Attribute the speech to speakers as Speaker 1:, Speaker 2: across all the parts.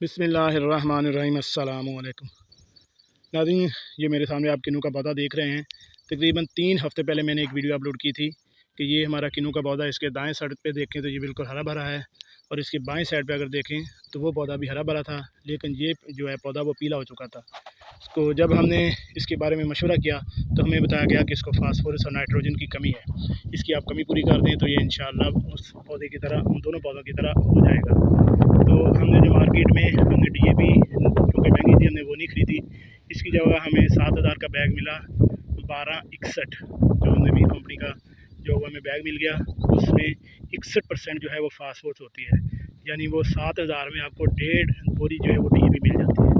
Speaker 1: बिस्मिल्लाहिर्रहमानिर्रहीम। अस्सलामु अलैकुम नाज़रीन, ये मेरे सामने आप किन्नू का पौधा देख रहे हैं। तकरीबन 3 हफ़्ते पहले मैंने एक वीडियो अपलोड की थी कि ये हमारा किन्नू का पौधा, इसके दाएं साइड पे देखें तो ये बिल्कुल हरा भरा है और इसके बाएं साइड पे अगर देखें तो वो पौधा भी हरा भरा था, लेकिन ये जो है पौधा वो पीला हो चुका था। तो जब हमने इसके बारे में मशवरा किया तो हमें बताया गया कि इसको फास्फोरस और नाइट्रोजन की कमी है। इसकी आप कमी पूरी कर दें तो ये इंशाअल्लाह उस पौधे की तरह, उन दोनों पौधों की तरह हो जाएगा। तो हमने जो मार्केट में हमने DAP जो कि महंगी थी, हमने वो नहीं ख़रीदी। इसकी जगह हमें 7,000 का बैग मिला 1261, जो हमें भी कंपनी का जो हमें बैग मिल गया, उसमें 61% जो है वो फास्फोरस होती है। यानी वो 7,000 में आपको 1.5 बोरी जो है वो DAP मिल जाती है।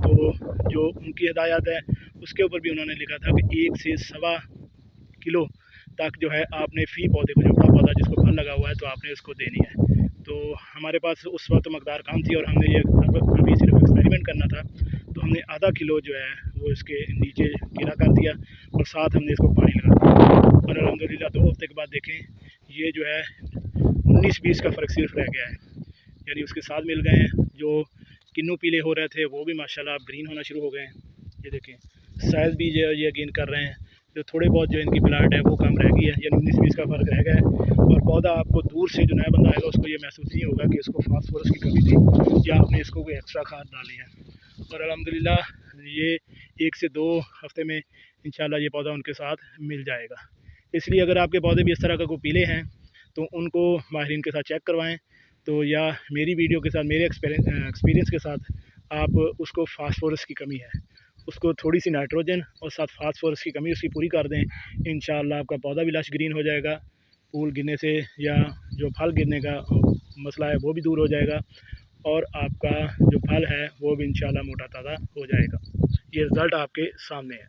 Speaker 1: तो जो उनकी हिदायत है उसके ऊपर भी उन्होंने लिखा था कि 1 से 1.25 किलो तक जो है आपने फ़ी पौधे को, जो बड़ा पौधा जिसको फल लगा हुआ है, तो आपने उसको देनी है। तो हमारे पास उस वक्त मकदार कम थी और हमने ये अभी सिर्फ एक्सपेरिमेंट करना था, तो हमने आधा किलो जो है वो इसके नीचे गिरा कर दिया और साथ हमने इसको पानी लगा दिया। और अल्हम्दुलिल्लाह 2 हफ्ते के बाद देखें ये जो है 19-20 का फ़र्क सिर्फ रह गया है, यानी उसके साथ मिल गए हैं। जो किन्नू पीले हो रहे थे वो भी माशाल्लाह अब ग्रीन होना शुरू हो गए हैं। ये देखें साइज़ भी जो ये गेन कर रहे हैं। जो थोड़े बहुत जो इनकी ब्लड है वो कम रह गई है, यानी 19-20 का फ़र्क रह गया है। और पौधा आपको दूर से जो नया बंदा आएगा उसको ये महसूस नहीं होगा कि इसको फास्फोरस की कमी थी या आपने इसको कोई एक्स्ट्रा खाद डाली है। और अल्हम्दुलिल्लाह ये 1 से 2 हफ्ते में इंशाल्लाह ये पौधा उनके साथ मिल जाएगा। इसलिए अगर आपके पौधे भी इस तरह का कोई पीले हैं तो उनको माहिरीन के साथ चेक करवाएँ, तो या मेरी वीडियो के साथ, मेरे एक्सपीरियंस के साथ आप उसको फास्फोरस की कमी है उसको थोड़ी सी नाइट्रोजन और साथ फास्फोरस की कमी उसकी पूरी कर दें, इंशाअल्लाह आपका पौधा भी लश ग्रीन हो जाएगा। फूल गिरने से या जो फल गिरने का मसला है वो भी दूर हो जाएगा और आपका जो फल है वो भी इंशाअल्लाह मोटा ताज़ा हो जाएगा। ये रिज़ल्ट आपके सामने है।